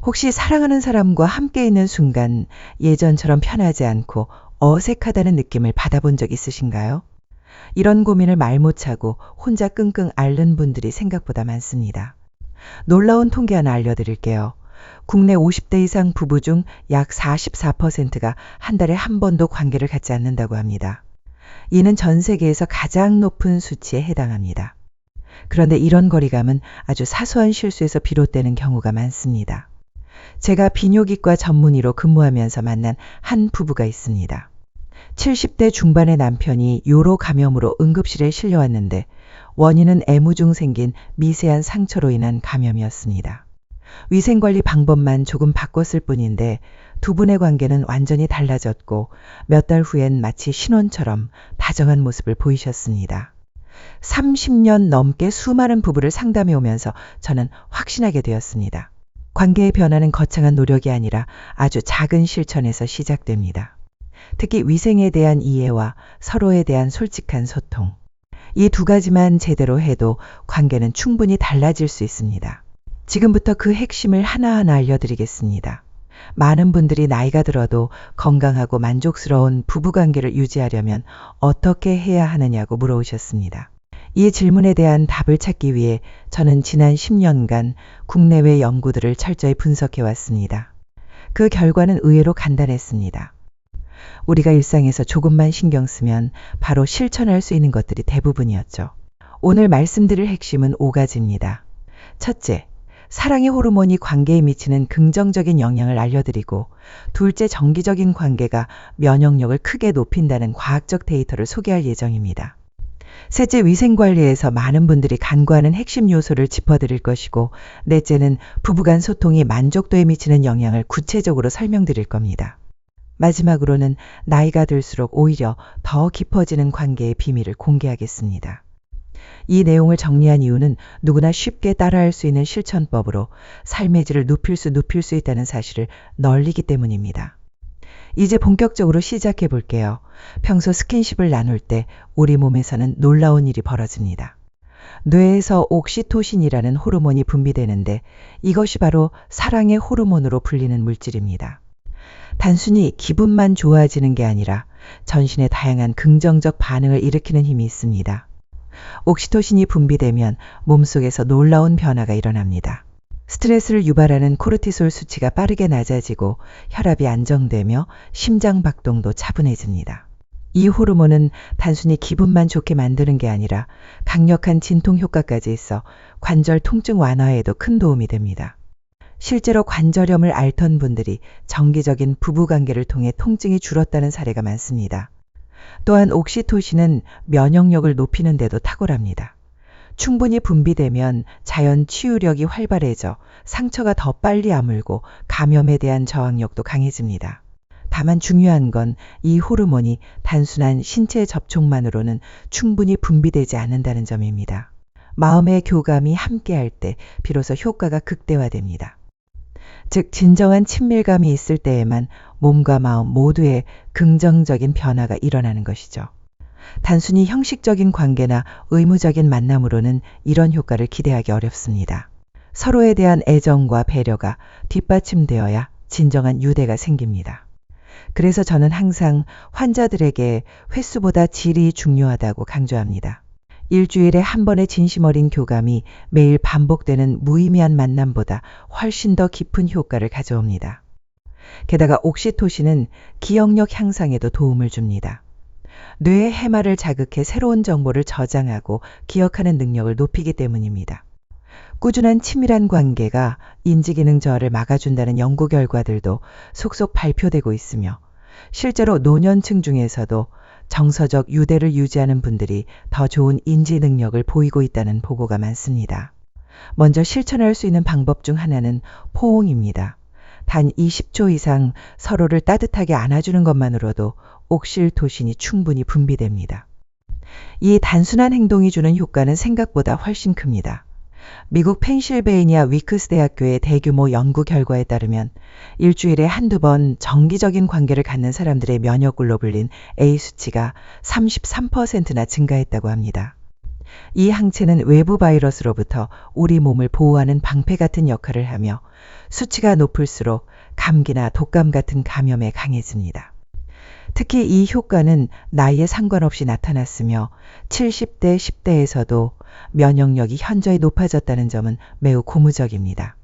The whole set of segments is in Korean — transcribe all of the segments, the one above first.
혹시 사랑하는 사람과 함께 있는 순간 예전처럼 편하지 않고 어색하다는 느낌을 받아본 적 있으신가요? 이런 고민을 말 못하고 혼자 끙끙 앓는 분들이 생각보다 많습니다. 놀라운 통계 하나 알려드릴게요. 국내 50대 이상 부부 중 약 44%가 한 달에 한 번도 관계를 갖지 않는다고 합니다. 이는 전 세계에서 가장 높은 수치에 해당합니다. 그런데 이런 거리감은 아주 사소한 실수에서 비롯되는 경우가 많습니다. 제가 비뇨기과 전문의로 근무하면서 만난 한 부부가 있습니다. 70대 중반의 남편이 요로 감염으로 응급실에 실려왔는데 원인은 애무 중 생긴 미세한 상처로 인한 감염이었습니다. 위생관리 방법만 조금 바꿨을 뿐인데 두 분의 관계는 완전히 달라졌고 몇 달 후엔 마치 신혼처럼 다정한 모습을 보이셨습니다. 30년 넘게 수많은 부부를 상담해 오면서 저는 확신하게 되었습니다. 관계의 변화는 거창한 노력이 아니라 아주 작은 실천에서 시작됩니다. 특히 위생에 대한 이해와 서로에 대한 솔직한 소통. 이 두 가지만 제대로 해도 관계는 충분히 달라질 수 있습니다. 지금부터 그 핵심을 하나하나 알려드리겠습니다. 많은 분들이 나이가 들어도 건강하고 만족스러운 부부관계를 유지하려면 어떻게 해야 하느냐고 물어오셨습니다. 이 질문에 대한 답을 찾기 위해 저는 지난 10년간 국내외 연구들을 철저히 분석해 왔습니다. 그 결과는 의외로 간단했습니다. 우리가 일상에서 조금만 신경 쓰면 바로 실천할 수 있는 것들이 대부분이었죠. 오늘 말씀드릴 핵심은 5가지입니다. 첫째, 사랑의 호르몬이 관계에 미치는 긍정적인 영향을 알려드리고, 둘째, 정기적인 관계가 면역력을 크게 높인다는 과학적 데이터를 소개할 예정입니다. 셋째, 위생관리에서 많은 분들이 간과하는 핵심 요소를 짚어드릴 것이고, 넷째는 부부간 소통이 만족도에 미치는 영향을 구체적으로 설명드릴 겁니다. 마지막으로는 나이가 들수록 오히려 더 깊어지는 관계의 비밀을 공개하겠습니다. 이 내용을 정리한 이유는 누구나 쉽게 따라할 수 있는 실천법으로 삶의 질을 눕힐 수 있다는 사실을 널리기 때문입니다. 이제 본격적으로 시작해 볼게요. 평소 스킨십을 나눌 때 우리 몸에서는 놀라운 일이 벌어집니다. 뇌에서 옥시토신이라는 호르몬이 분비되는데 이것이 바로 사랑의 호르몬으로 불리는 물질입니다. 단순히 기분만 좋아지는 게 아니라 전신의 다양한 긍정적 반응을 일으키는 힘이 있습니다. 옥시토신이 분비되면 몸속에서 놀라운 변화가 일어납니다. 스트레스를 유발하는 코르티솔 수치가 빠르게 낮아지고 혈압이 안정되며 심장 박동도 차분해집니다. 이 호르몬은 단순히 기분만 좋게 만드는 게 아니라 강력한 진통 효과까지 있어 관절 통증 완화에도 큰 도움이 됩니다. 실제로 관절염을 앓던 분들이 정기적인 부부관계를 통해 통증이 줄었다는 사례가 많습니다. 또한 옥시토신은 면역력을 높이는 데도 탁월합니다. 충분히 분비되면 자연 치유력이 활발해져 상처가 더 빨리 아물고 감염에 대한 저항력도 강해집니다. 다만 중요한 건 이 호르몬이 단순한 신체 접촉만으로는 충분히 분비되지 않는다는 점입니다. 마음의 교감이 함께할 때 비로소 효과가 극대화됩니다. 즉 진정한 친밀감이 있을 때에만 몸과 마음 모두에 긍정적인 변화가 일어나는 것이죠. 단순히 형식적인 관계나 의무적인 만남으로는 이런 효과를 기대하기 어렵습니다. 서로에 대한 애정과 배려가 뒷받침되어야 진정한 유대가 생깁니다. 그래서 저는 항상 환자들에게 횟수보다 질이 중요하다고 강조합니다. 일주일에 한 번의 진심 어린 교감이 매일 반복되는 무의미한 만남보다 훨씬 더 깊은 효과를 가져옵니다. 게다가 옥시토신은 기억력 향상에도 도움을 줍니다. 뇌의 해마를 자극해 새로운 정보를 저장하고 기억하는 능력을 높이기 때문입니다. 꾸준한 친밀한 관계가 인지기능 저하를 막아준다는 연구 결과들도 속속 발표되고 있으며 실제로 노년층 중에서도 정서적 유대를 유지하는 분들이 더 좋은 인지 능력을 보이고 있다는 보고가 많습니다. 먼저 실천할 수 있는 방법 중 하나는 포옹입니다. 단 20초 이상 서로를 따뜻하게 안아주는 것만으로도 옥시토신이 충분히 분비됩니다. 이 단순한 행동이 주는 효과는 생각보다 훨씬 큽니다. 미국 펜실베이니아 위크스 대학교의 대규모 연구 결과에 따르면 일주일에 한두 번 정기적인 관계를 갖는 사람들의 면역굴로 불린 A 수치가 33%나 증가했다고 합니다. 이 항체는 외부 바이러스로부터 우리 몸을 보호하는 방패 같은 역할을 하며 수치가 높을수록 감기나 독감 같은 감염에 강해집니다. 특히 이 효과는 나이에 상관없이 나타났으며 70대, 10대에서도 면역력이 현저히 높아졌다는 점은 매우 고무적입니다.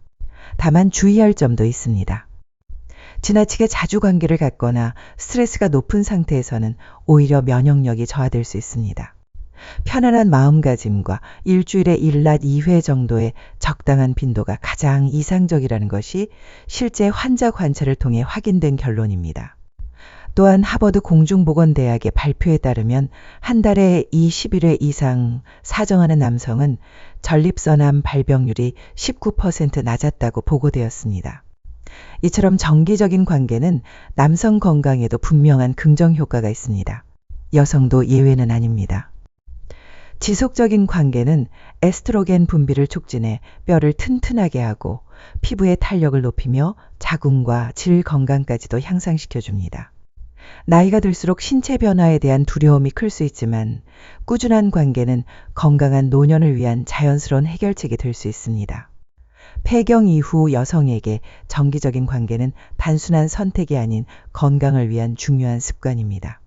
다만 주의할 점도 있습니다. 지나치게 자주 관계를 갖거나 스트레스가 높은 상태에서는 오히려 면역력이 저하될 수 있습니다. 편안한 마음가짐과 일주일에 1낮 2회 정도의 적당한 빈도가 가장 이상적이라는 것이 실제 환자 관찰을 통해 확인된 결론입니다. 또한 하버드 공중보건대학의 발표에 따르면 한 달에 21회 이상 사정하는 남성은 전립선암 발병률이 19% 낮았다고 보고되었습니다. 이처럼 정기적인 관계는 남성 건강에도 분명한 긍정 효과가 있습니다. 여성도 예외는 아닙니다. 지속적인 관계는 에스트로겐 분비를 촉진해 뼈를 튼튼하게 하고 피부의 탄력을 높이며 자궁과 질 건강까지도 향상시켜줍니다. 나이가 들수록 신체 변화에 대한 두려움이 클 수 있지만 꾸준한 관계는 건강한 노년을 위한 자연스러운 해결책이 될 수 있습니다. 폐경 이후 여성에게 정기적인 관계는 단순한 선택이 아닌 건강을 위한 중요한 습관입니다.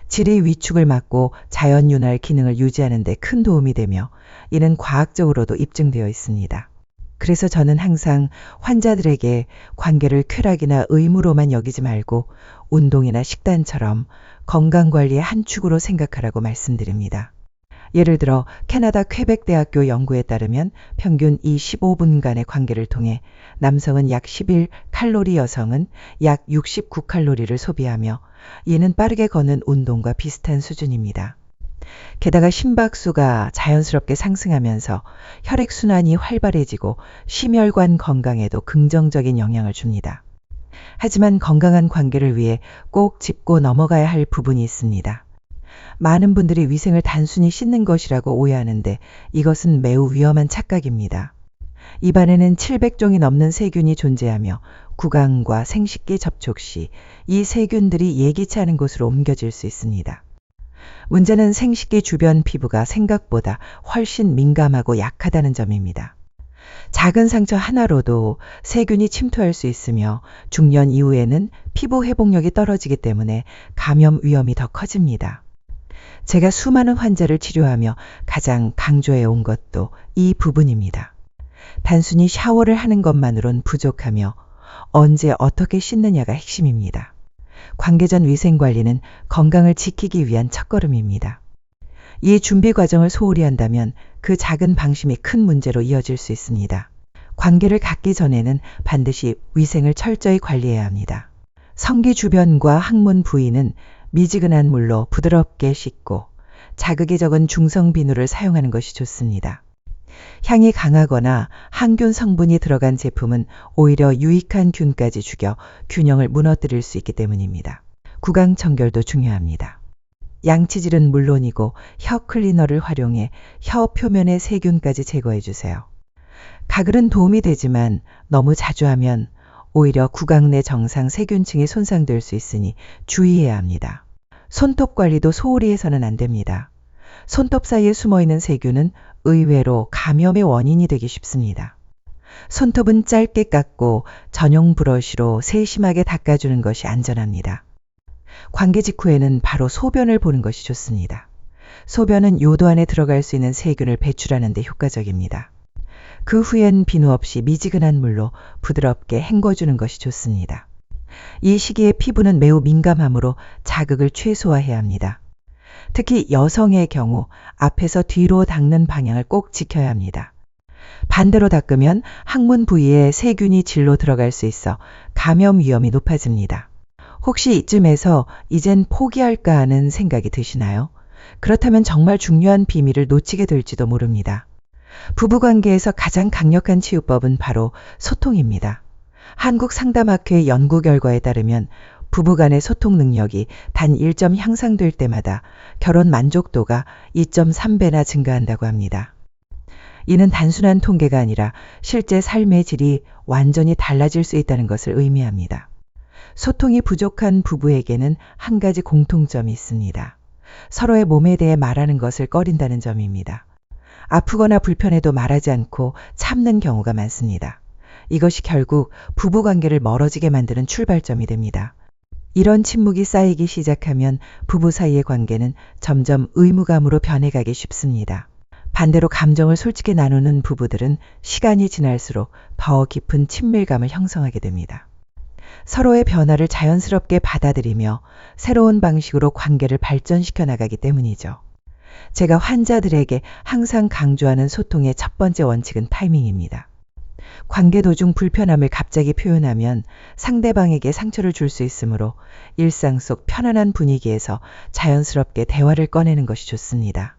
질의 위축을 막고 자연윤활 기능을 유지하는 데 큰 도움이 되며 이는 과학적으로도 입증되어 있습니다. 그래서 저는 항상 환자들에게 관계를 쾌락이나 의무로만 여기지 말고 운동이나 식단처럼 건강관리의 한 축으로 생각하라고 말씀드립니다. 예를 들어 캐나다 퀘벡대학교 연구에 따르면 평균 이 15분간의 관계를 통해 남성은 약 11칼로리, 여성은 약 69칼로리를 소비하며 이는 빠르게 걷는 운동과 비슷한 수준입니다. 게다가 심박수가 자연스럽게 상승하면서 혈액순환이 활발해지고 심혈관 건강에도 긍정적인 영향을 줍니다. 하지만 건강한 관계를 위해 꼭 짚고 넘어가야 할 부분이 있습니다. 많은 분들이 위생을 단순히 씻는 것이라고 오해하는데 이것은 매우 위험한 착각입니다. 입안에는 700종이 넘는 세균이 존재하며 구강과 생식기 접촉 시 이 세균들이 예기치 않은 곳으로 옮겨질 수 있습니다. 문제는 생식기 주변 피부가 생각보다 훨씬 민감하고 약하다는 점입니다. 작은 상처 하나로도 세균이 침투할 수 있으며 중년 이후에는 피부 회복력이 떨어지기 때문에 감염 위험이 더 커집니다. 제가 수많은 환자를 치료하며 가장 강조해 온 것도 이 부분입니다. 단순히 샤워를 하는 것만으론 부족하며 언제 어떻게 씻느냐가 핵심입니다. 관계 전 위생 관리는 건강을 지키기 위한 첫걸음입니다. 이 준비 과정을 소홀히 한다면 그 작은 방심이 큰 문제로 이어질 수 있습니다. 관계를 갖기 전에는 반드시 위생을 철저히 관리해야 합니다. 성기 주변과 항문 부위는 미지근한 물로 부드럽게 씻고 자극이 적은 중성 비누를 사용하는 것이 좋습니다. 향이 강하거나 항균 성분이 들어간 제품은 오히려 유익한 균까지 죽여 균형을 무너뜨릴 수 있기 때문입니다. 구강 청결도 중요합니다. 양치질은 물론이고 혀 클리너를 활용해 혀 표면의 세균까지 제거해 주세요. 가글은 도움이 되지만 너무 자주 하면 오히려 구강 내 정상 세균층이 손상될 수 있으니 주의해야 합니다. 손톱 관리도 소홀히 해서는 안 됩니다. 손톱 사이에 숨어있는 세균은 의외로 감염의 원인이 되기 쉽습니다. 손톱은 짧게 깎고 전용 브러쉬로 세심하게 닦아주는 것이 안전합니다. 관계 직후에는 바로 소변을 보는 것이 좋습니다. 소변은 요도 안에 들어갈 수 있는 세균을 배출하는 데 효과적입니다. 그 후엔 비누 없이 미지근한 물로 부드럽게 헹궈주는 것이 좋습니다. 이 시기에 피부는 매우 민감하므로 자극을 최소화해야 합니다. 특히 여성의 경우 앞에서 뒤로 닦는 방향을 꼭 지켜야 합니다. 반대로 닦으면 항문 부위에 세균이 질로 들어갈 수 있어 감염 위험이 높아집니다. 혹시 이쯤에서 이젠 포기할까 하는 생각이 드시나요? 그렇다면 정말 중요한 비밀을 놓치게 될지도 모릅니다. 부부관계에서 가장 강력한 치유법은 바로 소통입니다. 한국상담학회 연구 결과에 따르면 부부간의 소통 능력이 단 1점 향상될 때마다 결혼 만족도가 2.3배나 증가한다고 합니다. 이는 단순한 통계가 아니라 실제 삶의 질이 완전히 달라질 수 있다는 것을 의미합니다. 소통이 부족한 부부에게는 한 가지 공통점이 있습니다. 서로의 몸에 대해 말하는 것을 꺼린다는 점입니다. 아프거나 불편해도 말하지 않고 참는 경우가 많습니다. 이것이 결국 부부관계를 멀어지게 만드는 출발점이 됩니다. 이런 침묵이 쌓이기 시작하면 부부 사이의 관계는 점점 의무감으로 변해가기 쉽습니다. 반대로 감정을 솔직히 나누는 부부들은 시간이 지날수록 더 깊은 친밀감을 형성하게 됩니다. 서로의 변화를 자연스럽게 받아들이며 새로운 방식으로 관계를 발전시켜 나가기 때문이죠. 제가 환자들에게 항상 강조하는 소통의 첫 번째 원칙은 타이밍입니다. 관계 도중 불편함을 갑자기 표현하면 상대방에게 상처를 줄 수 있으므로 일상 속 편안한 분위기에서 자연스럽게 대화를 꺼내는 것이 좋습니다.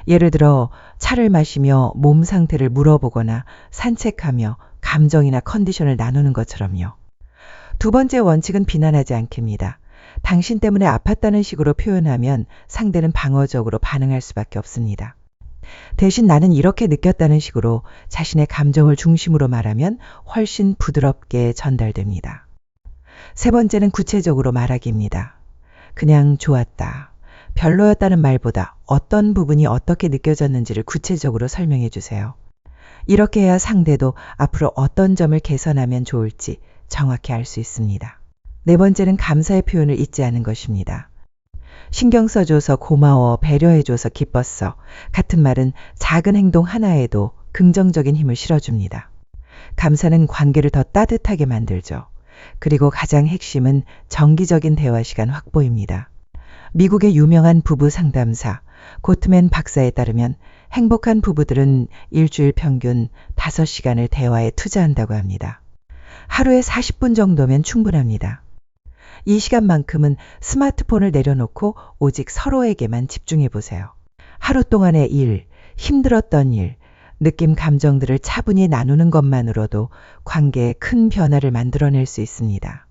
예를 들어 차를 마시며 몸 상태를 물어보거나 산책하며 감정이나 컨디션을 나누는 것처럼요. 두 번째 원칙은 비난하지 않기입니다. 당신 때문에 아팠다는 식으로 표현하면 상대는 방어적으로 반응할 수밖에 없습니다. 대신 나는 이렇게 느꼈다는 식으로 자신의 감정을 중심으로 말하면 훨씬 부드럽게 전달됩니다. 세 번째는 구체적으로 말하기입니다. 그냥 좋았다, 별로였다는 말보다 어떤 부분이 어떻게 느껴졌는지를 구체적으로 설명해 주세요. 이렇게 해야 상대도 앞으로 어떤 점을 개선하면 좋을지 정확히 알 수 있습니다. 네 번째는 감사의 표현을 잊지 않은 것입니다. 신경 써줘서 고마워, 배려해줘서 기뻤어 같은 말은 작은 행동 하나에도 긍정적인 힘을 실어줍니다. 감사는 관계를 더 따뜻하게 만들죠. 그리고 가장 핵심은 정기적인 대화 시간 확보입니다. 미국의 유명한 부부 상담사 고트맨 박사에 따르면 행복한 부부들은 일주일 평균 5시간을 대화에 투자한다고 합니다. 하루에 40분 정도면 충분합니다. 이 시간만큼은 스마트폰을 내려놓고 오직 서로에게만 집중해 보세요. 하루 동안의 일, 힘들었던 일, 느낌, 감정들을 차분히 나누는 것만으로도 관계에 큰 변화를 만들어낼 수 있습니다.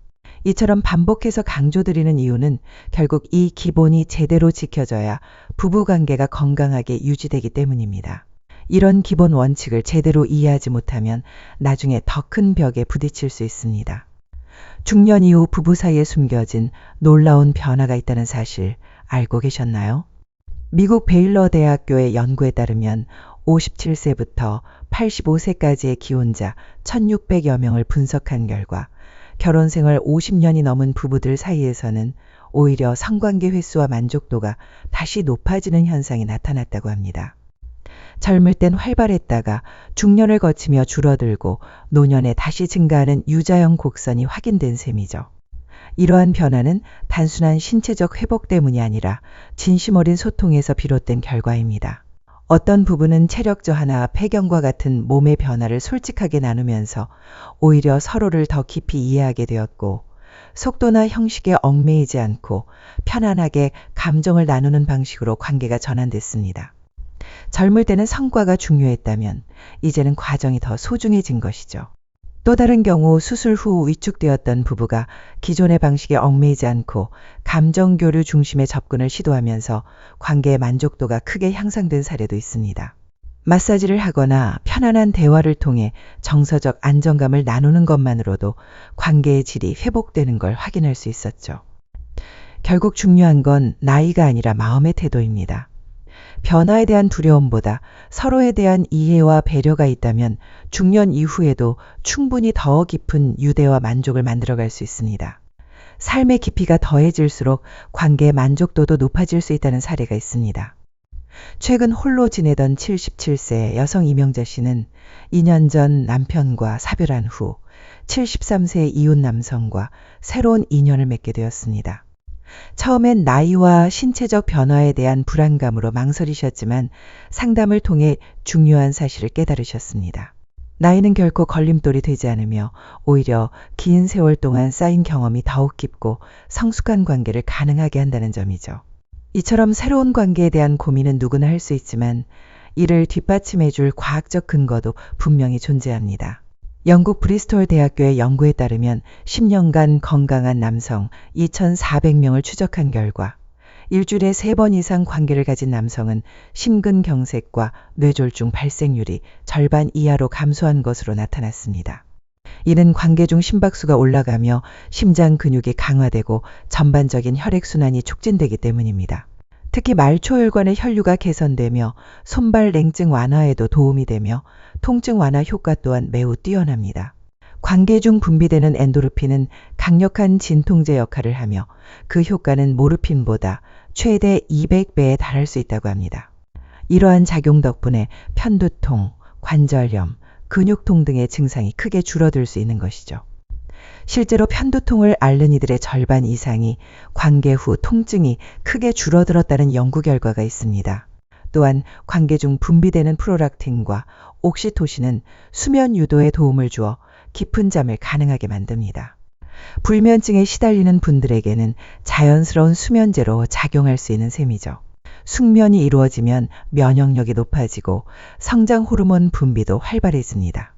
이처럼 반복해서 강조드리는 이유는 결국 이 기본이 제대로 지켜져야 부부관계가 건강하게 유지되기 때문입니다. 이런 기본 원칙을 제대로 이해하지 못하면 나중에 더 큰 벽에 부딪힐 수 있습니다. 중년 이후 부부 사이에 숨겨진 놀라운 변화가 있다는 사실 알고 계셨나요? 미국 베일러 대학교의 연구에 따르면 57세부터 85세까지의 기혼자 1600여 명을 분석한 결과 결혼 생활 50년이 넘은 부부들 사이에서는 오히려 성관계 횟수와 만족도가 다시 높아지는 현상이 나타났다고 합니다. 젊을 땐 활발했다가 중년을 거치며 줄어들고 노년에 다시 증가하는 유자형 곡선이 확인된 셈이죠. 이러한 변화는 단순한 신체적 회복 때문이 아니라 진심 어린 소통에서 비롯된 결과입니다. 어떤 부부는 체력 저하나 폐경과 같은 몸의 변화를 솔직하게 나누면서 오히려 서로를 더 깊이 이해하게 되었고, 속도나 형식에 얽매이지 않고 편안하게 감정을 나누는 방식으로 관계가 전환됐습니다. 젊을 때는 성과가 중요했다면 이제는 과정이 더 소중해진 것이죠. 또 다른 경우 수술 후 위축되었던 부부가 기존의 방식에 얽매이지 않고 감정 교류 중심의 접근을 시도하면서 관계의 만족도가 크게 향상된 사례도 있습니다. 마사지를 하거나 편안한 대화를 통해 정서적 안정감을 나누는 것만으로도 관계의 질이 회복되는 걸 확인할 수 있었죠. 결국 중요한 건 나이가 아니라 마음의 태도입니다. 변화에 대한 두려움보다 서로에 대한 이해와 배려가 있다면 중년 이후에도 충분히 더 깊은 유대와 만족을 만들어갈 수 있습니다. 삶의 깊이가 더해질수록 관계의 만족도도 높아질 수 있다는 사례가 있습니다. 최근 홀로 지내던 77세 여성 이명자 씨는 2년 전 남편과 사별한 후 73세 이혼 남성과 새로운 인연을 맺게 되었습니다. 처음엔 나이와 신체적 변화에 대한 불안감으로 망설이셨지만 상담을 통해 중요한 사실을 깨달으셨습니다. 나이는 결코 걸림돌이 되지 않으며 오히려 긴 세월 동안 쌓인 경험이 더욱 깊고 성숙한 관계를 가능하게 한다는 점이죠. 이처럼 새로운 관계에 대한 고민은 누구나 할 수 있지만 이를 뒷받침해줄 과학적 근거도 분명히 존재합니다. 영국 브리스톨 대학교의 연구에 따르면 10년간 건강한 남성 2,400명을 추적한 결과 일주일에 3번 이상 관계를 가진 남성은 심근경색과 뇌졸중 발생률이 절반 이하로 감소한 것으로 나타났습니다. 이는 관계 중 심박수가 올라가며 심장 근육이 강화되고 전반적인 혈액순환이 촉진되기 때문입니다. 특히 말초혈관의 혈류가 개선되며 손발 냉증 완화에도 도움이 되며 통증 완화 효과 또한 매우 뛰어납니다. 관계 중 분비되는 엔도르핀은 강력한 진통제 역할을 하며 그 효과는 모르핀보다 최대 200배에 달할 수 있다고 합니다. 이러한 작용 덕분에 편두통, 관절염, 근육통 등의 증상이 크게 줄어들 수 있는 것이죠. 실제로 편두통을 앓는 이들의 절반 이상이 관계 후 통증이 크게 줄어들었다는 연구 결과가 있습니다. 또한 관계 중 분비되는 프로락틴과 옥시토신은 수면 유도에 도움을 주어 깊은 잠을 가능하게 만듭니다. 불면증에 시달리는 분들에게는 자연스러운 수면제로 작용할 수 있는 셈이죠. 숙면이 이루어지면 면역력이 높아지고 성장 호르몬 분비도 활발해집니다.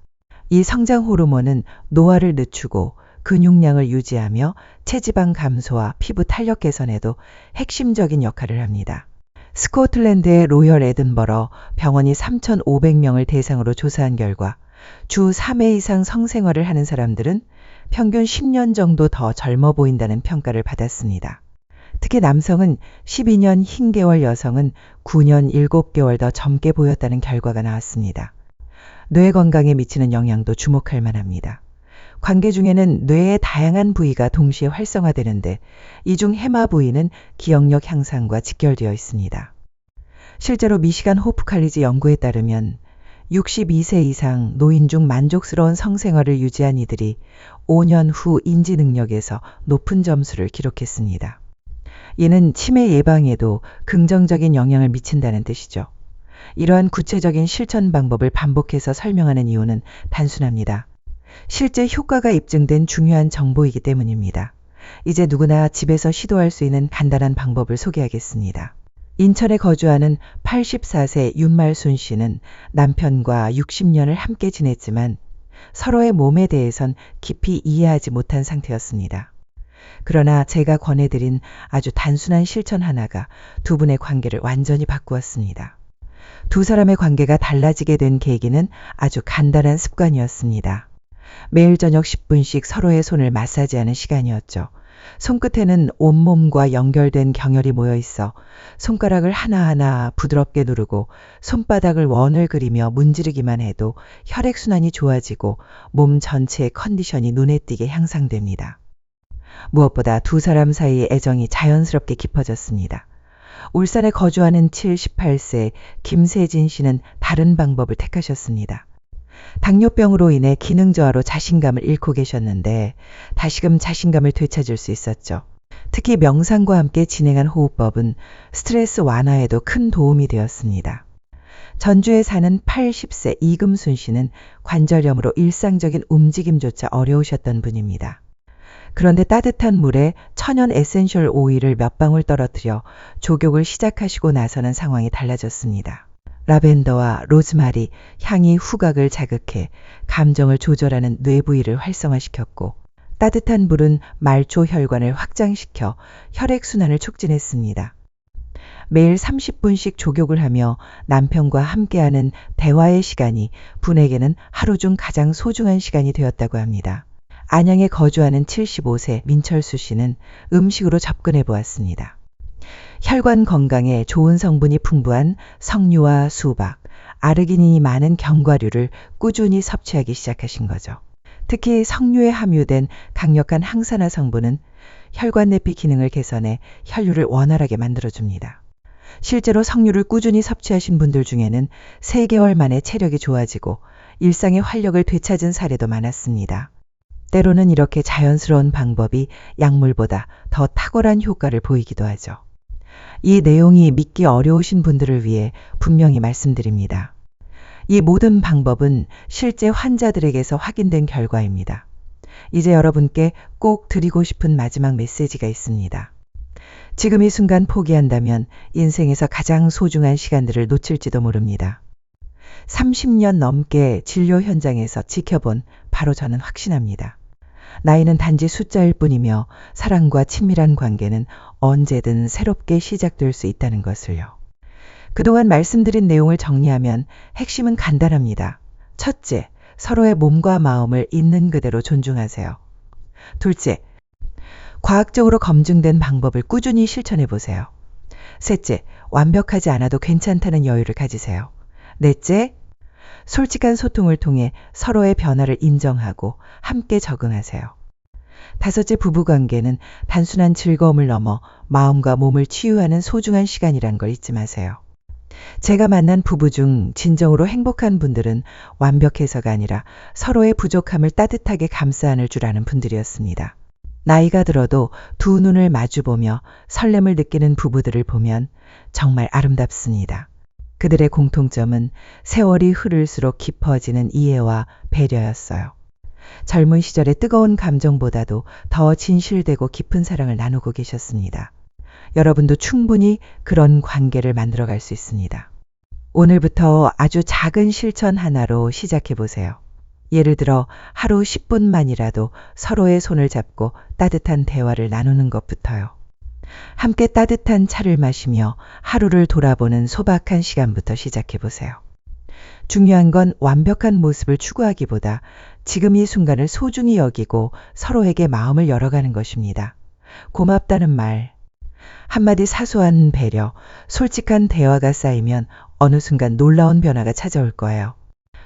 이 성장 호르몬은 노화를 늦추고 근육량을 유지하며 체지방 감소와 피부 탄력 개선에도 핵심적인 역할을 합니다. 스코틀랜드의 로열 에든버러 병원이 3,500명을 대상으로 조사한 결과 주 3회 이상 성생활을 하는 사람들은 평균 10년 정도 더 젊어 보인다는 평가를 받았습니다. 특히 남성은 12년 흰개월, 여성은 9년 7개월 더 젊게 보였다는 결과가 나왔습니다. 뇌 건강에 미치는 영향도 주목할 만합니다. 관계 중에는 뇌의 다양한 부위가 동시에 활성화되는데 이 중 해마 부위는 기억력 향상과 직결되어 있습니다. 실제로 미시간 호프 칼리지 연구에 따르면 62세 이상 노인 중 만족스러운 성생활을 유지한 이들이 5년 후 인지 능력에서 높은 점수를 기록했습니다. 이는 치매 예방에도 긍정적인 영향을 미친다는 뜻이죠. 이러한 구체적인 실천 방법을 반복해서 설명하는 이유는 단순합니다. 실제 효과가 입증된 중요한 정보이기 때문입니다. 이제 누구나 집에서 시도할 수 있는 간단한 방법을 소개하겠습니다. 인천에 거주하는 84세 윤말순 씨는 남편과 60년을 함께 지냈지만 서로의 몸에 대해선 깊이 이해하지 못한 상태였습니다. 그러나 제가 권해드린 아주 단순한 실천 하나가 두 분의 관계를 완전히 바꾸었습니다. 두 사람의 관계가 달라지게 된 계기는 아주 간단한 습관이었습니다. 매일 저녁 10분씩 서로의 손을 마사지하는 시간이었죠. 손끝에는 온몸과 연결된 경혈이 모여 있어 손가락을 하나하나 부드럽게 누르고 손바닥을 원을 그리며 문지르기만 해도 혈액순환이 좋아지고 몸 전체의 컨디션이 눈에 띄게 향상됩니다. 무엇보다 두 사람 사이의 애정이 자연스럽게 깊어졌습니다. 울산에 거주하는 78세 김세진 씨는 다른 방법을 택하셨습니다. 당뇨병으로 인해 기능 저하로 자신감을 잃고 계셨는데 다시금 자신감을 되찾을 수 있었죠. 특히 명상과 함께 진행한 호흡법은 스트레스 완화에도 큰 도움이 되었습니다. 전주에 사는 80세 이금순 씨는 관절염으로 일상적인 움직임조차 어려우셨던 분입니다. 그런데 따뜻한 물에 천연 에센셜 오일을 몇 방울 떨어뜨려 족욕을 시작하시고 나서는 상황이 달라졌습니다. 라벤더와 로즈마리, 향이 후각을 자극해 감정을 조절하는 뇌 부위를 활성화시켰고 따뜻한 물은 말초 혈관을 확장시켜 혈액순환을 촉진했습니다. 매일 30분씩 족욕을 하며 남편과 함께하는 대화의 시간이 분에게는 하루 중 가장 소중한 시간이 되었다고 합니다. 안양에 거주하는 75세 민철수 씨는 음식으로 접근해 보았습니다. 혈관 건강에 좋은 성분이 풍부한 석류와 수박, 아르기닌이 많은 견과류를 꾸준히 섭취하기 시작하신 거죠. 특히 석류에 함유된 강력한 항산화 성분은 혈관 내피 기능을 개선해 혈류를 원활하게 만들어줍니다. 실제로 석류를 꾸준히 섭취하신 분들 중에는 3개월 만에 체력이 좋아지고 일상의 활력을 되찾은 사례도 많았습니다. 때로는 이렇게 자연스러운 방법이 약물보다 더 탁월한 효과를 보이기도 하죠. 이 내용이 믿기 어려우신 분들을 위해 분명히 말씀드립니다. 이 모든 방법은 실제 환자들에게서 확인된 결과입니다. 이제 여러분께 꼭 드리고 싶은 마지막 메시지가 있습니다. 지금 이 순간 포기한다면 인생에서 가장 소중한 시간들을 놓칠지도 모릅니다. 30년 넘게 진료 현장에서 지켜본 바로 저는 확신합니다. 나이는 단지 숫자일 뿐이며 사랑과 친밀한 관계는 언제든 새롭게 시작될 수 있다는 것을요. 그동안 말씀드린 내용을 정리하면 핵심은 간단합니다. 첫째, 서로의 몸과 마음을 있는 그대로 존중하세요. 둘째, 과학적으로 검증된 방법을 꾸준히 실천해 보세요. 셋째, 완벽하지 않아도 괜찮다는 여유를 가지세요. 넷째, 솔직한 소통을 통해 서로의 변화를 인정하고 함께 적응하세요. 다섯째, 부부관계는 단순한 즐거움을 넘어 마음과 몸을 치유하는 소중한 시간이란 걸 잊지 마세요. 제가 만난 부부 중 진정으로 행복한 분들은 완벽해서가 아니라 서로의 부족함을 따뜻하게 감싸 안을 줄 아는 분들이었습니다. 나이가 들어도 두 눈을 마주보며 설렘을 느끼는 부부들을 보면 정말 아름답습니다. 그들의 공통점은 세월이 흐를수록 깊어지는 이해와 배려였어요. 젊은 시절의 뜨거운 감정보다도 더 진실되고 깊은 사랑을 나누고 계셨습니다. 여러분도 충분히 그런 관계를 만들어갈 수 있습니다. 오늘부터 아주 작은 실천 하나로 시작해 보세요. 예를 들어 하루 10분만이라도 서로의 손을 잡고 따뜻한 대화를 나누는 것부터요. 함께 따뜻한 차를 마시며 하루를 돌아보는 소박한 시간부터 시작해 보세요. 중요한 건 완벽한 모습을 추구하기보다 지금 이 순간을 소중히 여기고 서로에게 마음을 열어가는 것입니다. 고맙다는 말, 한마디 사소한 배려, 솔직한 대화가 쌓이면 어느 순간 놀라운 변화가 찾아올 거예요.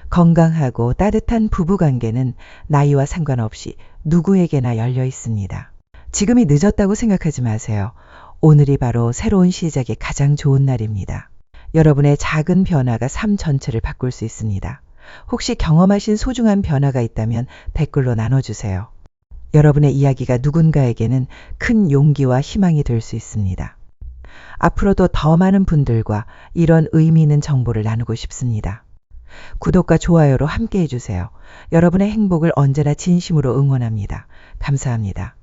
건강하고 따뜻한 부부관계는 나이와 상관없이 누구에게나 열려 있습니다. 지금이 늦었다고 생각하지 마세요. 오늘이 바로 새로운 시작의 가장 좋은 날입니다. 여러분의 작은 변화가 삶 전체를 바꿀 수 있습니다. 혹시 경험하신 소중한 변화가 있다면 댓글로 나눠주세요. 여러분의 이야기가 누군가에게는 큰 용기와 희망이 될 수 있습니다. 앞으로도 더 많은 분들과 이런 의미 있는 정보를 나누고 싶습니다. 구독과 좋아요로 함께 해주세요. 여러분의 행복을 언제나 진심으로 응원합니다. 감사합니다.